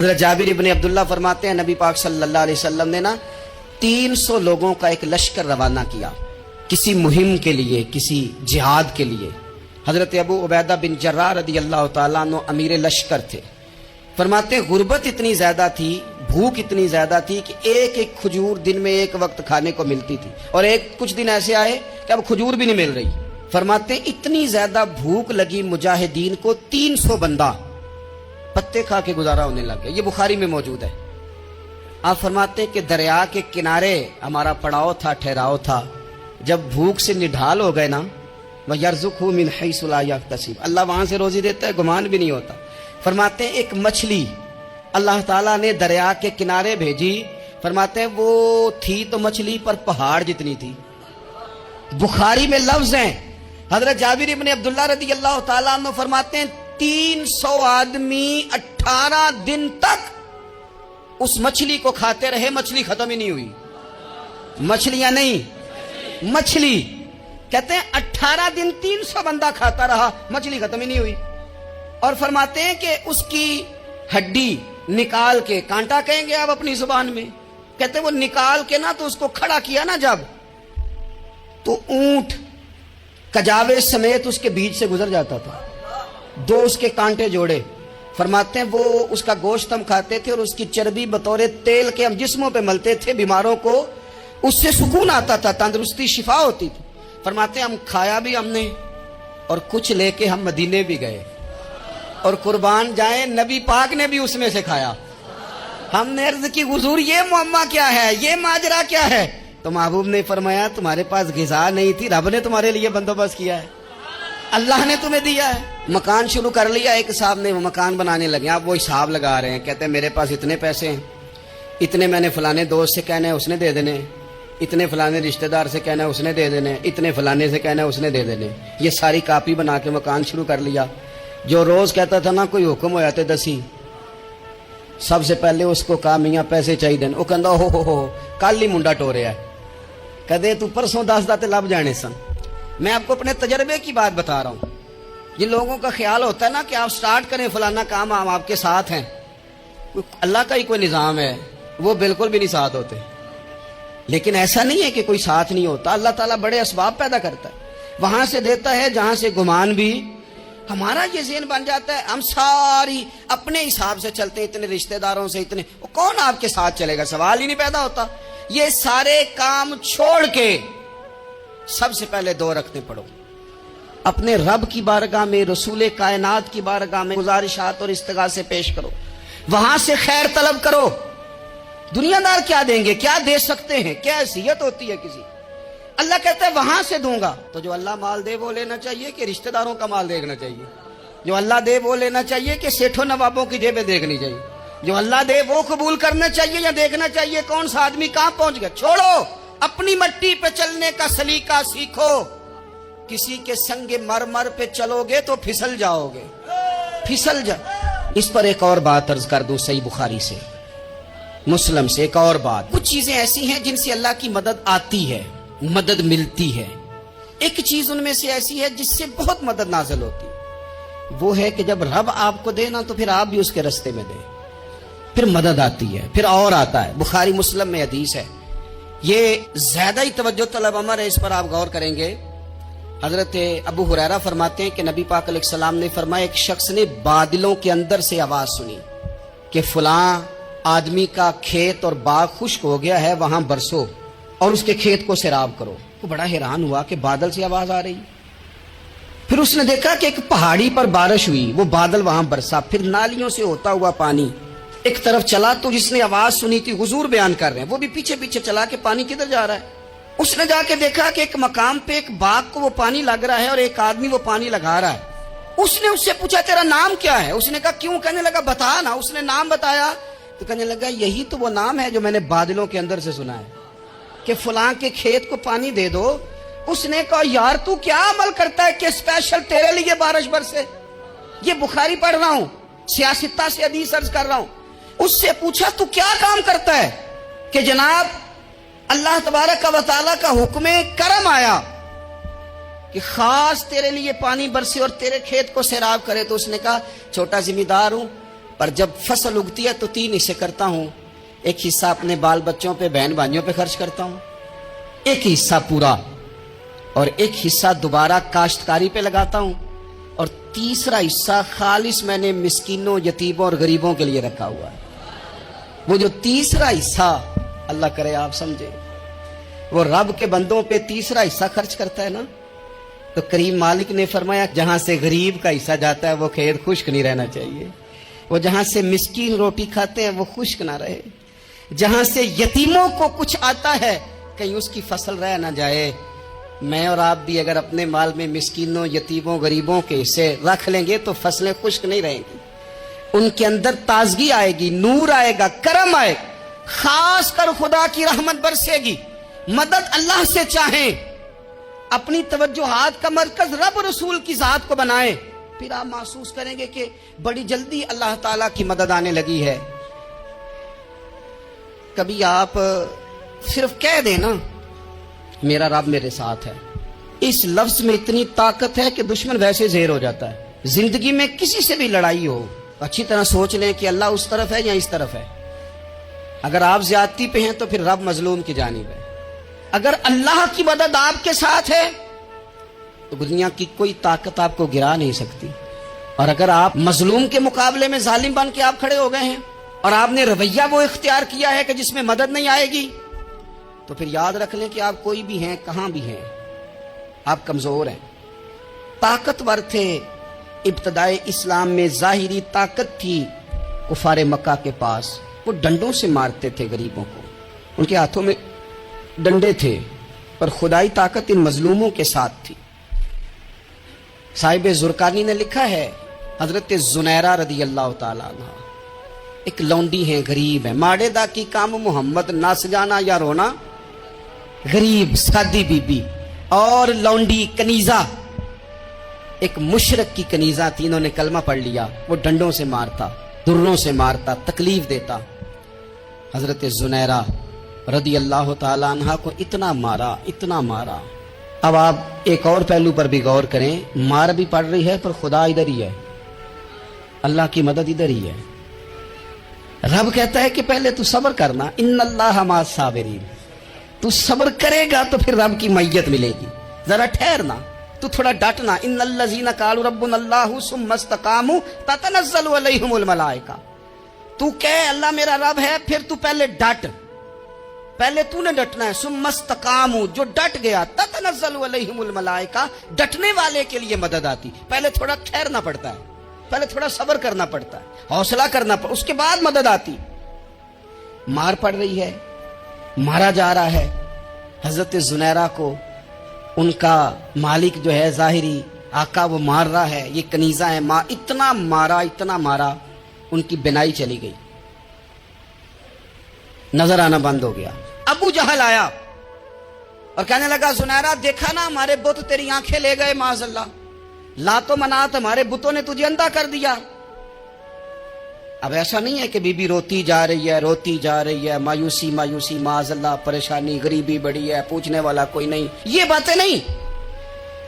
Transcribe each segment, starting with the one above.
حضرت جابر ابن عبداللہ فرماتے ہیں نبی پاک صلی اللہ علیہ وسلم نے نا 300 لوگوں کا ایک لشکر روانہ کیا کسی مہم کے لیے، کسی جہاد کے لیے۔ حضرت ابو عبیدہ بن جراح رضی اللہ تعالیٰ عنہ امیر لشکر تھے۔ فرماتے ہیں غربت اتنی زیادہ تھی، بھوک اتنی زیادہ تھی کہ ایک ایک کھجور دن میں ایک وقت کھانے کو ملتی تھی، اور کچھ دن ایسے آئے کہ اب کھجور بھی نہیں مل رہی۔ فرماتے ہیں اتنی زیادہ بھوک لگی مجاہدین کو، 300 بندہ پتے کھا کے گزارا ہونے لگ گیا۔ یہ بخاری میں موجود ہے۔ آپ فرماتے ہیں کہ دریا کے کنارے ہمارا پڑاؤ تھا، ٹھہراؤ تھا۔ جب بھوک سے نڈھال ہو گئے نا، وَيَرْزُقْهُ مِنْ حَيْثُ لَا يَحْتَسِبُ، اللہ وہاں سے روزی دیتا ہے، گمان بھی نہیں ہوتا۔ فرماتے ہیں ایک مچھلی اللہ تعالیٰ نے دریا کے کنارے بھیجی۔ فرماتے ہیں وہ تھی تو مچھلی پر پہاڑ جتنی تھی۔ بخاری میں لفظ ہیں، حضرت جابر ابن عبداللہ رضی اللہ تعالیٰ عنہ فرماتے ہیں 300 آدمی 18 دن تک اس مچھلی کو کھاتے رہے، مچھلی ختم ہی نہیں ہوئی۔ مچھلیاں نہیں، مچھلی کہتے ہیں 18 دن 300 بندہ کھاتا رہا، مچھلی ختم ہی نہیں ہوئی۔ اور فرماتے ہیں کہ اس کی ہڈی نکال کے، کانٹا کہیں گے آپ اپنی زبان میں، کہتے ہیں وہ نکال کے نا تو اس کو کھڑا کیا نا جب، تو اونٹ کجاوے سمیت اس کے بیچ سے گزر جاتا تھا، 2 اس کے کانٹے جوڑے۔ فرماتے ہیں وہ اس کا گوشت ہم کھاتے تھے اور اس کی چربی بطور تیل کے ہم جسموں پہ ملتے تھے، بیماروں کو اس سے سکون آتا تھا، تندرستی شفا ہوتی تھی۔ فرماتے ہیں ہم کھایا بھی ہم نے، اور کچھ لے کے ہم مدینے بھی گئے، اور قربان جائیں نبی پاک نے بھی اس میں سے کھایا۔ ہم نے عرض کی حضور یہ معمہ کیا ہے، یہ ماجرا کیا ہے؟ تو محبوب نے فرمایا تمہارے پاس غذا نہیں تھی، رب نے تمہارے لیے بندوبست کیا ہے، اللہ نے تمہیں دیا ہے۔ مکان شروع کر لیا، ایک صاحب نے وہ مکان بنانے لگے، آپ وہ حساب لگا رہے ہیں، کہتے ہیں میرے پاس اتنے پیسے ہیں، اتنے میں نے فلانے دوست سے کہنا ہے اس نے دے دینے، اتنے فلانے رشتہ دار سے کہنا ہے اس نے دے دینے، اتنے فلانے سے کہنا ہے اس نے دے دینے۔ یہ ساری کاپی بنا کے مکان شروع کر لیا۔ جو روز کہتا تھا نا کوئی حکم ہو جاتے دسی، سب سے پہلے اس کو کہا میاں پیسے چاہیے دین، وہ کہندا ہو کل ہی منڈا ٹوریا ہے، کدے تو پرسوں 10 داتے لب جانے سن۔ میں آپ کو اپنے تجربے کی بات بتا رہا ہوں۔ جن لوگوں کا خیال ہوتا ہے نا کہ آپ سٹارٹ کریں فلانا کام، ہم آپ کے ساتھ ہیں، اللہ کا ہی کوئی نظام ہے، وہ بالکل بھی نہیں ساتھ ہوتے۔ لیکن ایسا نہیں ہے کہ کوئی ساتھ نہیں ہوتا، اللہ تعالیٰ بڑے اسباب پیدا کرتا ہے، وہاں سے دیتا ہے جہاں سے گمان بھی۔ ہمارا یہ ذہن بن جاتا ہے ہم ساری اپنے حساب سے چلتے ہیں، اتنے رشتہ داروں سے، اتنے، کون آپ کے ساتھ چلے گا؟ سوال ہی نہیں پیدا ہوتا۔ یہ سارے کام چھوڑ کے سب سے پہلے 2 رکعتیں پڑھو، اپنے رب کی بارگاہ میں، رسول کائنات کی بارگاہ میں گزارشات اور استغاثے پیش کرو، وہاں سے خیر طلب کرو۔ دنیا دار کیا دیں گے، کیا دے سکتے ہیں، کیا حیثیت ہوتی ہے کسی؟ اللہ کہتا ہے وہاں سے دوں گا۔ تو جو اللہ مال دے وہ لینا چاہیے کہ رشتہ داروں کا مال دیکھنا چاہیے؟ جو اللہ دے وہ لینا چاہیے کہ سیٹھوں نوابوں کی جیبیں دیکھنی چاہیے؟ جو اللہ دے وہ قبول کرنا چاہیے یا دیکھنا چاہیے کون سا آدمی کہاں پہنچ گیا؟ چھوڑو، اپنی مٹی پہ چلنے کا سلیقہ سیکھو۔ کسی کے سنگ مرمر پہ چلو گے تو پھسل جاؤ گے، پھسل جا۔ اس پر ایک اور بات عرض کر دوں، صحیح بخاری سے، مسلم سے ایک اور بات۔ کچھ چیزیں ایسی ہیں جن سے اللہ کی مدد آتی ہے، مدد ملتی ہے۔ ایک چیز ان میں سے ایسی ہے جس سے بہت مدد نازل ہوتی ہے، وہ ہے کہ جب رب آپ کو دے نا تو پھر آپ بھی اس کے رستے میں دیں، پھر مدد آتی ہے، پھر اور آتا ہے۔ بخاری مسلم میں حدیث ہے، یہ زیادہ ہی توجہ طلب امر ہے، اس پر آپ غور کریں گے۔ حضرت ابو ہریرہ فرماتے ہیں کہ نبی پاک علیہ السلام نے فرمایا ایک شخص نے بادلوں کے اندر سے آواز سنی کہ فلاں آدمی کا کھیت اور باغ خشک ہو گیا ہے، وہاں برسو اور اس کے کھیت کو سیراب کرو۔ وہ بڑا حیران ہوا کہ بادل سے آواز آ رہی۔ پھر اس نے دیکھا کہ ایک پہاڑی پر بارش ہوئی، وہ بادل وہاں برسا، پھر نالیوں سے ہوتا ہوا پانی ایک طرف چلا۔ تو جس نے آواز سنی تھی، حضور بیان کر رہے ہیں، وہ بھی پیچھے پیچھے چلا کہ پانی کدھر جا رہا ہے۔ اس نے جا کے دیکھا کہ ایک مقام پہ ایک باغ کو وہ پانی لگ رہا ہے اور ایک آدمی وہ پانی لگا رہا ہے۔ اس نے اس سے پوچھا تیرا نام کیا ہے؟ اس نے کہا کیوں؟ کہنے لگا بتا نا۔ اس نے نام بتایا تو کہنے لگا یہی تو وہ نام ہے جو میں نے بادلوں کے اندر سے سنا ہے کہ فلاں کے کھیت کو پانی دے دو۔ اس نے کہا یار تو کیا عمل کرتا ہے کہ اسپیشل تیرے لیے بارش برسے؟ یہ بخاری پڑھ رہا ہوں، سیاستہ سے حدیث عرض کر رہا ہوں۔ اس سے پوچھا تو کیا کام کرتا ہے کہ جناب اللہ تبارک و تعالیٰ کا حکم کرم آیا کہ خاص تیرے لیے پانی برسے اور تیرے کھیت کو سیراب کرے؟ تو اس نے کہا چھوٹا ذمہ دار ہوں، पर जब फसल उगती है तो 3 हिस्से करता हूं। एक हिस्सा अपने बाल बच्चों पे, बहन भाइयों पे खर्च करता हूं, एक हिस्सा पूरा, और एक हिस्सा दोबारा काश्तकारी पे लगाता हूं, और तीसरा हिस्सा खालिस मैंने मिस्कीनों, यतीमों और गरीबों के लिए रखा हुआ है। वो जो तीसरा हिस्सा, अल्लाह करे आप समझे, वो रब के बंदों पे तीसरा हिस्सा खर्च करता है ना, तो करीम मालिक ने फरमाया जहां से गरीब का हिस्सा जाता है वो खेत खुश्क नहीं रहना चाहिए, वो जहां से मिस्कीन रोटी खाते हैं वो खुश्क ना रहे, जहां से यतीमों को कुछ आता है कहीं उसकी फसल रह ना जाए। मैं और आप भी अगर अपने माल में मिस्कीनों, यतीमों, गरीबों के हिस्से रख लेंगे तो फसलें खुश्क नहीं रहेंगी, उनके अंदर ताजगी आएगी, नूर आएगा, करम आएगा, खास कर खुदा की रहमत बरसेगी। मदद अल्लाह से चाहें, अपनी तवज्जुहात का मरकज रब रसूल की जात को बनाएं, फिर आप महसूस करेंगे कि बड़ी जल्दी अल्लाह ताला की मदद आने लगी है। कभी आप सिर्फ कह देना मेरा रब मेरे साथ है, इस लफ्ज में इतनी ताकत है कि दुश्मन वैसे ज़ेर हो जाता है। जिंदगी में किसी से भी लड़ाई हो, अच्छी तरह सोच लें कि अल्लाह उस तरफ है या इस तरफ है। अगर आप ज्यादती पे हैं तो फिर रब मजलूम की जानिब है। अगर अल्लाह की मदद आपके साथ है तो दुनिया की कोई ताकत आपको गिरा नहीं सकती। और अगर आप मजलूम के मुकाबले में जालिम बन के आप खड़े हो गए हैं और आपने रवैया वो इख्तियार किया है कि जिसमें मदद नहीं आएगी, तो फिर याद रख लें कि आप कोई भी हैं, कहां भी हैं, आप कमजोर हैं। ताकतवर थे इब्तदाए इस्लाम में, जाहिरी ताकत थी कुफारे मक्का के पास, वो डंडों से मारते थे गरीबों को, उनके हाथों में डंडे थे, पर खुदाई ताकत इन मजलूमों के साथ थी। साहिब जुरकानी ने लिखा है, हजरत जुनैरा रदी अल्लाह ताला अन्हा एक लौंडी है, गरीब है, माड़े दा की काम मोहम्मद नास जाना या रोना, गरीब सादी बीबी और लौंडी कनीजा, एक मुशरक की कनीजा, तीनों ने कलमा पढ़ लिया। वो डंडों से मारता, दुर्रों से मारता, तकलीफ देता। हजरत जुनैरा रदी अल्लाह ताला अन्हा को इतना मारा, इतना मारा। अब आप एक और पहलू पर भी गौर करें, मार भी पड़ रही है पर खुदा इधर ही है, अल्लाह की मदद इधर ही है। रब कहता है कि पहले तू सब्र करना, इन्नल्लाह माअस साबिरीन, तू सब्र करेगा तो फिर रब की मैयत मिलेगी, जरा ठहरना, तू थोड़ा डटना। इन्नल्लज़ीना क़ालू रब्बुनल्लाहु सुम्मा इस्तक़ामू ततनज़्ज़लु अलैहिमुल मलाइका, तू कह अल्लाह मेरा रब है, फिर तू पहले डट, पहले तूने डटना है। सुम्मा इस्तक़ामू, जो डट गया, ततनज़्ज़लु अलैहिमुल मलाइका, डटने वाले के लिए मदद आती। पहले थोड़ा ठहरना पड़ता है, पहले थोड़ा सब्र करना पड़ता है, हौसला करना पड़ता, उसके बाद मदद आती। मार पड़ रही है, मारा जा रहा है। हजरत जुनैरा को उनका मालिक जो है, जाहिरी आका, वो मार रहा है, ये कनीजा है, इतना मारा, इतना मारा, उनकी बिनाई चली गई, नजर आना बंद हो गया। अबू जहल आया और कहने लगा, जुनैरा देखा ना हमारे बुत तेरी आंखें ले गए, माज़अल्लाह, लातो मनात हमारे बुतों ने तुझे अंधा कर दिया। अब ऐसा नहीं है कि बीबी रोती जा रही है, रोती जा रही है, मायूसी मायूसी, माज़अल्लाह, परेशानी, गरीबी बड़ी है, पूछने वाला कोई नहीं, ये बातें नहीं।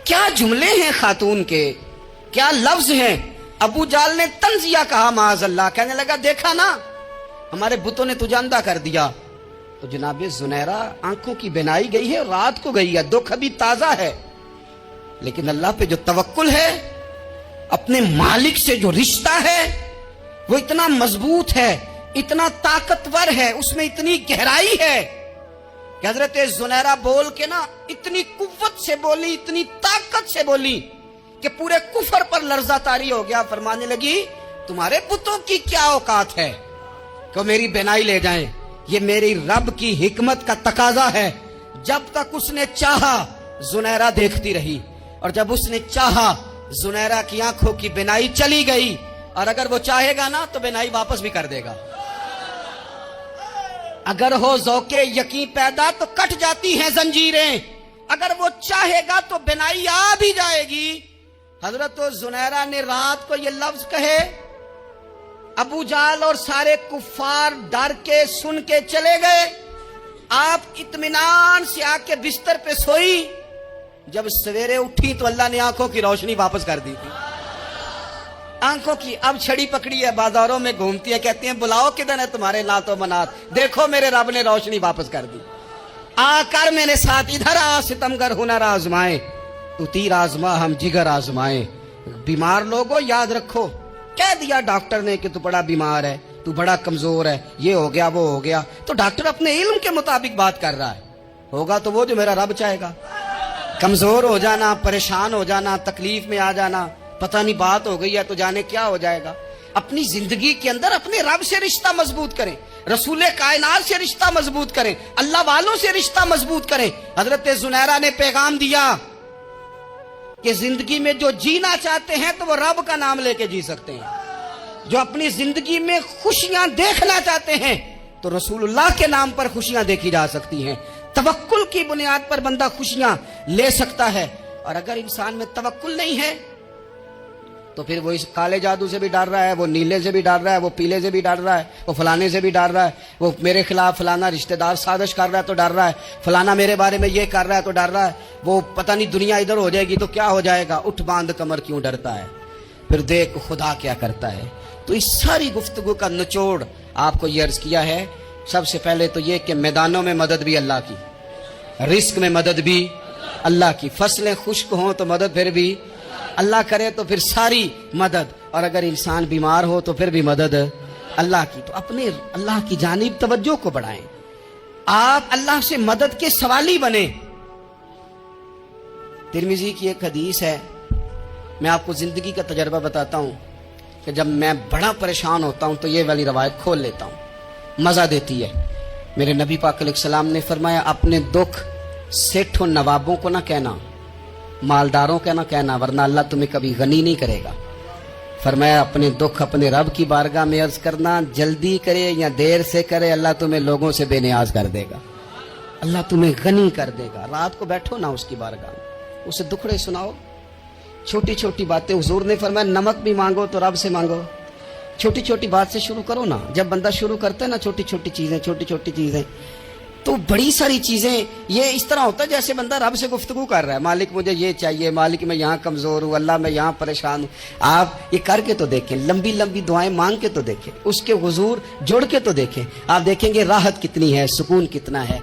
क्या जुमले हैं खातून के, क्या लफ्ज हैं। अबू जाल ने तंजिया कहा, माज़अल्लाह, कहने लगा देखा ना हमारे बुतों ने तुझे अंधा कर दिया। तो जनाबे जुनैरा आंखों की बिनाई गई है, रात को गई है, दुख अभी ताजा है, लेकिन अल्लाह पे जो तवक्कुल है, अपने मालिक से जो रिश्ता है, वो इतना मजबूत है, इतना ताकतवर है, उसमें इतनी गहराई है कि हजरत जुनैरा बोल के ना इतनी कुव्वत से बोली, इतनी ताकत से बोली कि पूरे कुफर पर लर्जा तारी हो गया। फरमाने लगी, तुम्हारे बुतों की क्या औकात है कि मेरी बिनाई ले जाएं, ये मेरी रब की हिकमत का तकाजा है। जब तक उसने चाहा जुनैरा देखती रही, और जब उसने चाहा जुनैरा की आंखों की बिनाई चली गई, और अगर वो चाहेगा ना तो बिनाई वापस भी कर देगा। अगर हो ज़ौक़े यकीन पैदा तो कट जाती हैं जंजीरें, अगर वो चाहेगा तो बिनाई आ भी जाएगी। हजरत जुनैरा ने रात को ये लफ्ज कहे, अबू जाल और सारे कुफ्फार डर के सुन के चले गए। आप इत्मीनान से आके बिस्तर पे सोई, जब सवेरे उठी तो अल्लाह ने आंखों की रोशनी वापस कर दी थी। आंखों की अब छड़ी पकड़ी है, बाजारों में घूमती है, कहती है बुलाओ किधर है तुम्हारे नातो मनात, देखो मेरे रब ने रोशनी वापस कर दी, आकर मेरे साथ इधर आ, सितमगर हुनर आजमाए, तू तीर आजमा हम जिगर आजमाए। बीमार लोगों याद रखो, कह दिया डॉक्टर ने कि तू बड़ा बीमार है, तू बड़ा कमजोर है, ये हो गया वो हो गया, तो डॉक्टर अपने इल्म के मुताबिक बात कर रहा है, होगा तो वो जो मेरा रब चाहेगा। कमजोर हो जाना, परेशान हो जाना, तकलीफ में आ जाना, पता नहीं बात हो गई है तो जाने क्या हो जाएगा। अपनी जिंदगी के अंदर अपने रब से रिश्ता मजबूत करें, रसूले कायनात से रिश्ता मजबूत करें, अल्लाह वालों से रिश्ता मजबूत करें। हजरत जुनैरा ने पैगाम दिया कि जिंदगी में जो जीना चाहते हैं तो वो रब का नाम लेके जी सकते हैं, जो अपनी जिंदगी में खुशियां देखना चाहते हैं तो रसूलुल्लाह के नाम पर खुशियां देखी जा सकती हैं। तवक्कुल की बुनियाद पर बंदा खुशियां ले सकता है, और अगर इंसान में तवक्कुल नहीं है तो फिर वो इस काले जादू से भी डर रहा है, वो नीले से भी डर रहा है, वो पीले से भी डर रहा है, वो फलाने से भी डर रहा है, वो मेरे खिलाफ फलाना रिश्तेदार साजिश कर रहा है तो डर रहा है, फलाना मेरे बारे में ये कर रहा है तो डर रहा है, वो पता नहीं दुनिया इधर हो जाएगी तो क्या हो जाएगा, उठ बांध कमर क्यों डरता है, फिर देख खुदा क्या करता है। तो इस सारी गुफ्तगू का निचोड़ आपको ये अर्ज किया है। सबसे पहले तो ये कि मैदानों में मदद भी अल्लाह की, रिस्क में मदद भी अल्लाह की, फसलें खुश्क हों तो मदद फिर भी अल्लाह करे, तो फिर सारी मदद, और अगर इंसान बीमार हो तो फिर भी मदद अल्लाह की। तो अपने अल्लाह की जानिब तवज्जो को बढ़ाएं, आप अल्लाह से मदद के सवाली बने। तिरमिजी की एक हदीस है, मैं आपको जिंदगी का तजर्बा बताता हूं कि जब मैं बड़ा परेशान होता हूं तो ये वाली रवायत खोल लेता हूं, मजा देती है। मेरे नबी पाक अलैहिस्सलाम ने फरमाया, अपने दुख सेठों नवाबों को ना कहना, मालदारों का ना कहना, वरना अल्लाह तुम्हें कभी गनी नहीं करेगा। फरमाया अपने दुख अपने रब की बारगाह में अर्ज करना, जल्दी करे या देर से करे अल्लाह तुम्हें लोगों से बेनियाज कर देगा, अल्लाह तुम्हें गनी कर देगा। रात को बैठो ना उसकी बारगाह में, उसे दुखड़े सुनाओ, छोटी छोटी बातें। हुजूर ने फरमाया नमक भी मांगो तो रब से मांगो, छोटी छोटी बात से शुरू करो ना। जब बंदा शुरू करता है ना छोटी छोटी चीजें तो बड़ी सारी चीजें ये इस तरह होता है जैसे बंदा रब से गुफ्तगू कर रहा है, मालिक मुझे ये चाहिए, मालिक मैं यहाँ कमजोर हूँ, अल्लाह मैं यहाँ परेशान हूँ। आप ये करके तो देखें, लंबी लंबी दुआएं मांग के तो देखें, उसके हुजूर जुड़ के तो देखें, आप देखेंगे राहत कितनी है, सुकून कितना है।